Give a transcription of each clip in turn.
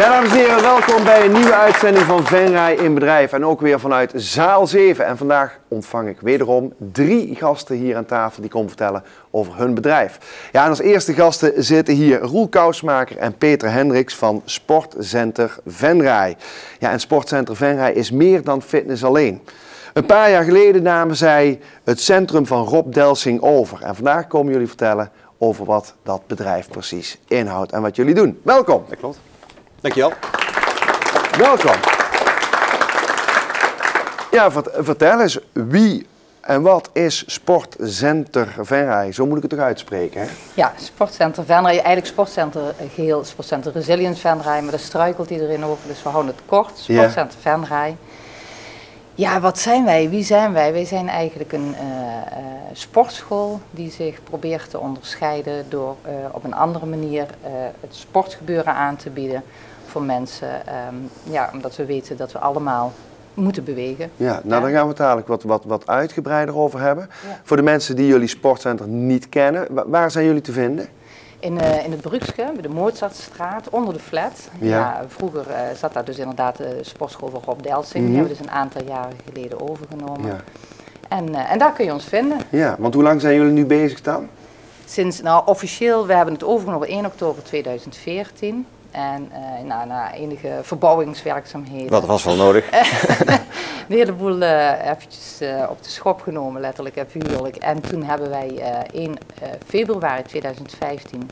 Ja, dames en heren, welkom bij een nieuwe uitzending van Venray in Bedrijf. En ook weer vanuit zaal 7. En vandaag ontvang ik wederom 3 gasten hier aan tafel die komen vertellen over hun bedrijf. Ja, en als eerste gasten zitten hier Roel Kousmaker en Peter Hendricks van Sportcenter Venray. Ja, en Sportcenter Venray is meer dan fitness alleen. Een paar jaar geleden namen zij het centrum van Rob Delsing over. En vandaag komen jullie vertellen over wat dat bedrijf precies inhoudt en wat jullie doen. Welkom. Dat klopt. Dankjewel. Welkom. Ja, vertel eens, wie en wat is Sportcenter Venray? Zo moet ik het toch uitspreken, hè? Ja, Sportcenter Venray, eigenlijk Sportcenter geheel, Sportcenter Resilience Venray, maar daar struikelt iedereen over, dus we houden het kort. Sportcenter Venray. Ja, wat zijn wij? Wie zijn wij? Wij zijn eigenlijk een sportschool die zich probeert te onderscheiden door op een andere manier het sportgebeuren aan te bieden voor mensen. Ja, omdat we weten dat we allemaal moeten bewegen. Ja, nou, daar gaan we het dadelijk wat uitgebreider over hebben. Ja. Voor de mensen die jullie sportcenter niet kennen, waar zijn jullie te vinden? In het Brugske, bij de Mozartstraat, onder de flat. Ja, vroeger zat daar dus inderdaad de sportschool van Rob Delsing. Die hebben we dus een aantal jaren geleden overgenomen. Ja. En daar kun je ons vinden. Ja, want hoe lang zijn jullie nu bezig dan? Sinds, nou officieel, we hebben het overgenomen 1 oktober 2014. En na enige verbouwingswerkzaamheden. Dat was wel nodig. Een heleboel eventjes op de schop genomen, letterlijk en figuurlijk. En toen hebben wij 1 februari 2015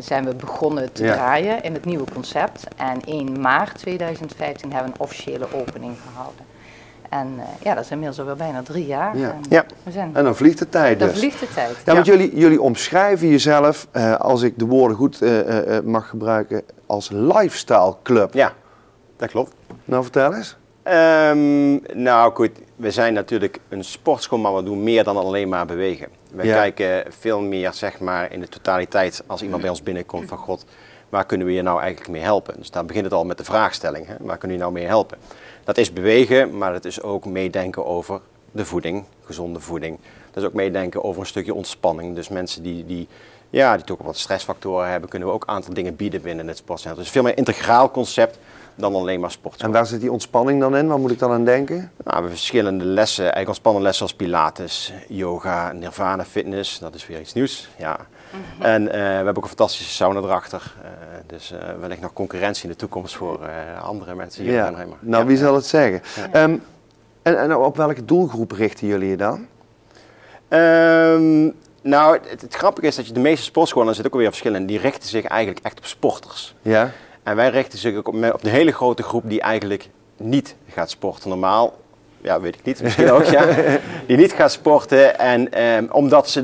zijn we begonnen te draaien in het nieuwe concept. En 1 maart 2015 hebben we een officiële opening gehouden. En ja, dat is inmiddels alweer bijna 3 jaar. Ja. En dan vliegt de tijd dus. Dan vliegt de tijd. Ja, want jullie omschrijven jezelf, als ik de woorden goed mag gebruiken, als lifestyle club. Ja, dat klopt. Nou, vertel eens. Nou goed, we zijn natuurlijk een sportschool, maar we doen meer dan alleen maar bewegen. We kijken veel meer, zeg maar, in de totaliteit als iemand bij ons binnenkomt van God, waar kunnen we je nou eigenlijk mee helpen? Dus daar begint het al met de vraagstelling, hè? Waar kunnen we je nou mee helpen? Dat is bewegen, maar het is ook meedenken over de voeding, gezonde voeding. Dat is ook meedenken over een stukje ontspanning. Dus mensen die toch wat stressfactoren hebben, kunnen we ook een aantal dingen bieden binnen het sportcentrum. Dus veel meer integraal concept dan alleen maar sport. En waar zit die ontspanning dan in? Waar moet ik dan aan denken? Nou, we hebben verschillende lessen, eigenlijk ontspannende lessen als Pilates, yoga, Nirvana, fitness. Dat is weer iets nieuws. Ja. En we hebben ook een fantastische sauna erachter. Dus wellicht nog concurrentie in de toekomst voor andere mensen hier in Venray. Nou, wie zal het zeggen? Ja. En op welke doelgroep richten jullie je dan? Nou, het grappige is dat je de meeste sportscholen, er zitten ook alweer verschillen, die richten zich eigenlijk echt op sporters. Ja. En wij richten zich ook op de hele grote groep die eigenlijk niet gaat sporten. Normaal, ja, weet ik niet, misschien ook, ja. Die niet gaat sporten en omdat ze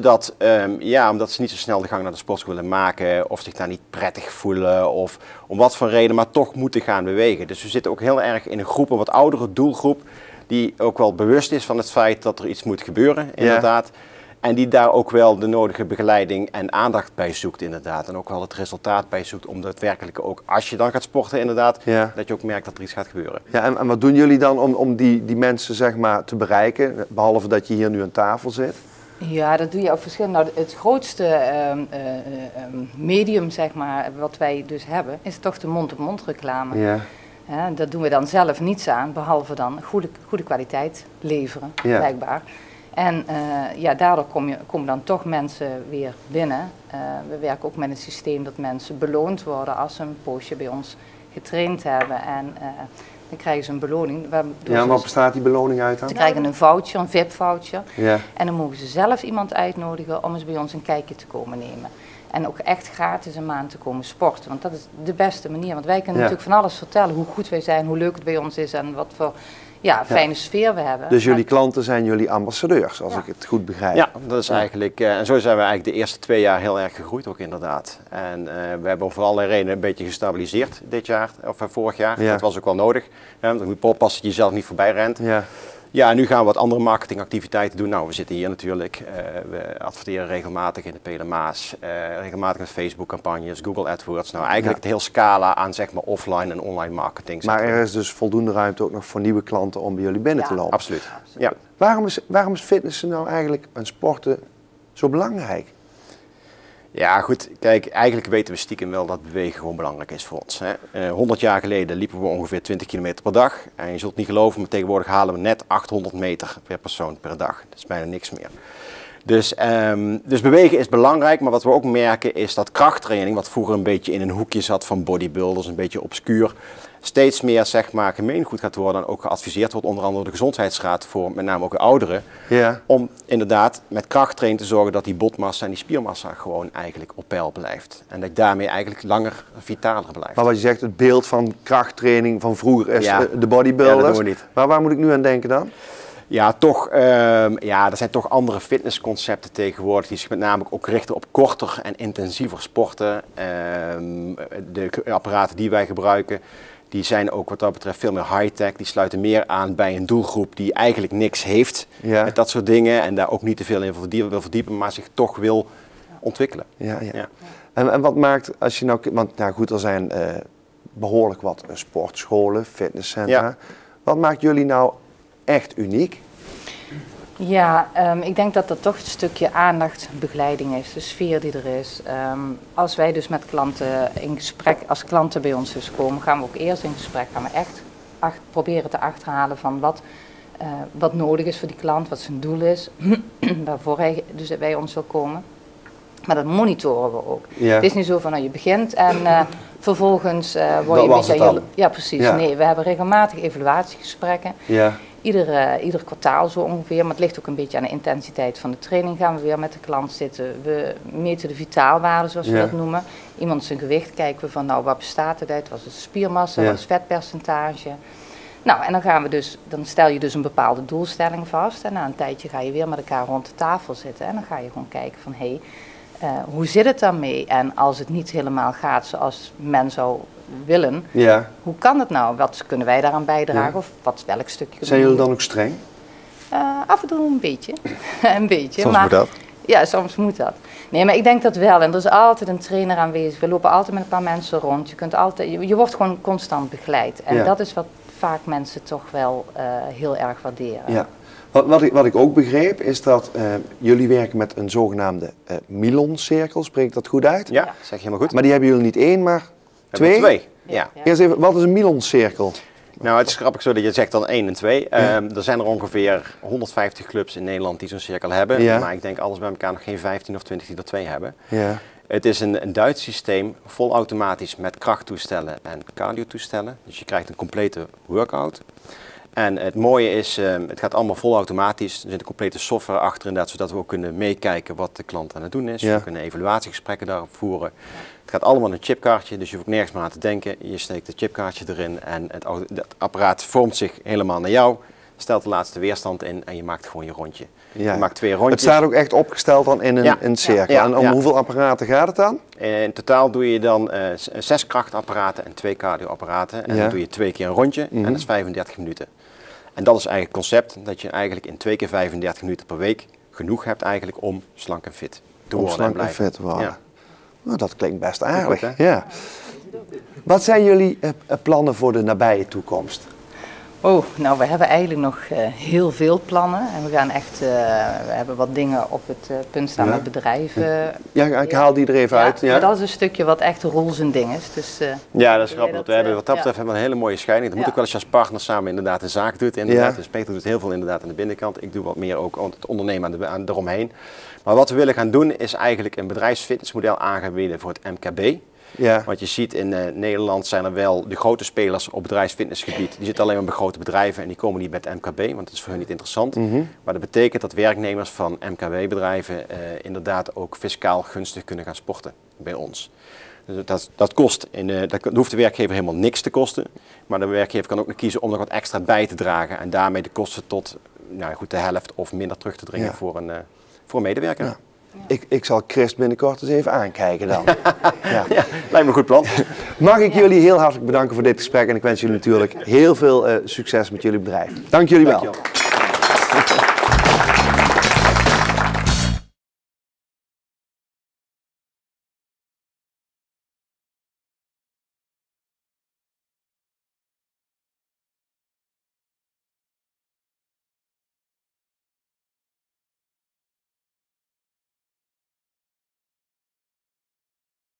niet zo snel de gang naar de sportschool willen maken of zich daar niet prettig voelen of om wat voor reden, maar toch moeten gaan bewegen. Dus we zitten ook heel erg in een groep, een wat oudere doelgroep, die ook wel bewust is van het feit dat er iets moet gebeuren, inderdaad. Ja. En die daar ook wel de nodige begeleiding en aandacht bij zoekt, inderdaad. En ook wel het resultaat bij zoekt om daadwerkelijk ook, als je dan gaat sporten, inderdaad, dat je ook merkt dat er iets gaat gebeuren. Ja, en wat doen jullie dan om die mensen, zeg maar, te bereiken, behalve dat je hier nu aan tafel zit? Ja, dat doe je op verschillende. Nou, het grootste medium, zeg maar, wat wij dus hebben, is toch de mond-op-mond reclame. Ja. Dat doen we dan zelf niets aan, behalve dan goede kwaliteit leveren, blijkbaar. En daardoor komen dan toch mensen weer binnen. We werken ook met een systeem dat mensen beloond worden als ze een poosje bij ons getraind hebben. En dan krijgen ze een beloning. Ja, wat bestaat die beloning uit dan? Ze krijgen een voucher, een VIP-voucher. Ja. En dan mogen ze zelf iemand uitnodigen om eens bij ons een kijkje te komen nemen. En ook echt gratis een maand te komen sporten. Want dat is de beste manier. Want wij kunnen natuurlijk van alles vertellen. Hoe goed wij zijn, hoe leuk het bij ons is en wat voor fijne sfeer we hebben. Dus jullie klanten zijn jullie ambassadeurs, als ik het goed begrijp. Ja, dat is eigenlijk, en zo zijn we eigenlijk de eerste 2 jaar heel erg gegroeid ook inderdaad. En we hebben voor allerlei redenen een beetje gestabiliseerd dit jaar, of vorig jaar. Dat was ook wel nodig. Want dan moet je oppassen dat je jezelf niet voorbij rent. Ja, en nu gaan we wat andere marketingactiviteiten doen. Nou, we zitten hier natuurlijk. We adverteren regelmatig in de PLMA's, regelmatig met Facebook-campagnes, Google AdWords. Nou, eigenlijk het hele scala aan, zeg maar, offline en online marketing. Maar er is dus voldoende ruimte ook nog voor nieuwe klanten om bij jullie binnen te lopen. Absoluut. Ja. Waarom is fitnessen nou eigenlijk en sporten zo belangrijk? Ja, goed. Kijk, eigenlijk weten we stiekem wel dat bewegen gewoon belangrijk is voor ons. Hè. 100 jaar geleden liepen we ongeveer 20 kilometer per dag. En je zult niet geloven, maar tegenwoordig halen we net 800 meter per persoon per dag. Dat is bijna niks meer. Dus bewegen is belangrijk, maar wat we ook merken is dat krachttraining, wat vroeger een beetje in een hoekje zat van bodybuilders, een beetje obscuur, steeds meer zeg maar gemeengoed gaat worden en ook geadviseerd wordt, onder andere door de Gezondheidsraad voor met name ook de ouderen, om inderdaad met krachttraining te zorgen dat die botmassa en die spiermassa gewoon eigenlijk op peil blijft. En dat je daarmee eigenlijk langer vitaler blijft. Maar wat je zegt, het beeld van krachttraining van vroeger is de bodybuilders. Ja, dat doen we niet. Maar waar moet ik nu aan denken dan? Ja, toch, er zijn toch andere fitnessconcepten tegenwoordig die zich met name ook richten op korter en intensiever sporten. De apparaten die wij gebruiken, die zijn ook wat dat betreft veel meer high-tech. Die sluiten meer aan bij een doelgroep die eigenlijk niks heeft met dat soort dingen. En daar ook niet te veel in wil verdiepen, maar zich toch wil ontwikkelen. Ja. En wat maakt, als je nou, want nou goed, er zijn behoorlijk wat sportscholen, fitnesscentra. Ja. Wat maakt jullie nou echt uniek? Ja, ik denk dat dat toch een stukje aandacht, begeleiding is, de sfeer die er is. Als wij dus met klanten in gesprek, als klanten bij ons dus komen, gaan we ook eerst in gesprek, gaan we echt proberen te achterhalen van wat nodig is voor die klant, wat zijn doel is, waarvoor hij dus bij ons wil komen. Maar dat monitoren we ook. Ja. Het is niet zo van je begint en vervolgens word je een beetje... Ja, precies. Ja. Nee, we hebben regelmatig evaluatiegesprekken. Ja. Ieder kwartaal zo ongeveer, maar het ligt ook een beetje aan de intensiteit van de training. Gaan we weer met de klant zitten. We meten de vitaalwaarden, zoals we dat noemen. Iemand zijn gewicht, kijken we van wat bestaat het uit? Wat is de spiermassa, wat is het vetpercentage? Nou, en dan stel je dus een bepaalde doelstelling vast. En na een tijdje ga je weer met elkaar rond de tafel zitten. En dan ga je gewoon kijken van hoe zit het daarmee? En als het niet helemaal gaat zoals men zou willen, hoe kan het nou? Wat kunnen wij daaraan bijdragen? Of welk stukje? Zijn jullie dan ook streng? Af en toe een beetje. Een beetje. Soms moet dat. Ja, soms moet dat. Nee, maar ik denk dat wel. En er is altijd een trainer aanwezig. We lopen altijd met een paar mensen rond. Je wordt gewoon constant begeleid. En dat is wat vaak mensen toch wel heel erg waarderen. Ja. Wat ik ook begreep is dat jullie werken met een zogenaamde Milon-cirkel. Spreek ik dat goed uit? Ja, zeg je helemaal goed. Maar die hebben jullie niet één, maar twee? Ja. Eerst even, wat is een Milon-cirkel? Nou, het is grappig zo dat je zegt dan 1 en 2. Er zijn er ongeveer 150 clubs in Nederland die zo'n cirkel hebben. Ja. Maar ik denk alles bij elkaar nog geen 15 of 20 die er 2 hebben. Ja. Het is een Duits systeem, vol automatisch met krachttoestellen en cardiotoestellen. Dus je krijgt een complete workout. En het mooie is, het gaat allemaal vol automatisch. Er zit een complete software achter inderdaad, zodat we ook kunnen meekijken wat de klant aan het doen is. Ja. We kunnen evaluatiegesprekken daarop voeren. Het gaat allemaal in een chipkaartje, dus je hoeft ook nergens meer aan te denken. Je steekt het chipkaartje erin en het apparaat vormt zich helemaal naar jou. Stelt de laatste weerstand in en je maakt gewoon je rondje. Ja. Je maakt 2 rondjes. Het staat ook echt opgesteld dan in een cirkel. En om hoeveel apparaten gaat het dan? In totaal doe je dan 6 krachtapparaten en 2 cardioapparaten. En dan doe je 2 keer een rondje en dat is 35 minuten. En dat is eigenlijk het concept, dat je eigenlijk in 2 keer 35 minuten per week genoeg hebt eigenlijk om slank en fit te worden. Slank en fit te worden. Ja. Nou, dat klinkt best aardig. Goed, ja. Wat zijn jullie plannen voor de nabije toekomst? Oh, nou, we hebben eigenlijk nog heel veel plannen. En we gaan echt, we hebben wat dingen op het punt staan met bedrijven. Ja, ik haal die er even uit. Ja. Maar dat is een stukje wat echt roels en ding is. Dus, ja, dat is grappig. We hebben wat dat betreft hebben we een hele mooie scheiding. Dat moet ook wel als je als partner samen inderdaad een zaak doet. Inderdaad. Dus Peter doet heel veel inderdaad aan de binnenkant. Ik doe wat meer ook het ondernemen aan eromheen. Maar wat we willen gaan doen is eigenlijk een bedrijfsfitnessmodel aan gaan bieden voor het MKB. Ja. Want je ziet in Nederland zijn er wel de grote spelers op bedrijfsfitnessgebied. Die zitten alleen maar bij grote bedrijven en die komen niet met MKB, want dat is voor hun niet interessant. Maar dat betekent dat werknemers van MKB-bedrijven inderdaad ook fiscaal gunstig kunnen gaan sporten bij ons. Dus dat kost, dat hoeft de werkgever helemaal niks te kosten. Maar de werkgever kan ook nog kiezen om nog wat extra bij te dragen. En daarmee de kosten tot de helft of minder terug te dringen voor een medewerker. Ja. Ik zal Chris binnenkort eens even aankijken dan. Ja, lijkt me een goed plan. Mag ik jullie heel hartelijk bedanken voor dit gesprek en ik wens jullie natuurlijk heel veel succes met jullie bedrijf. Dank jullie wel.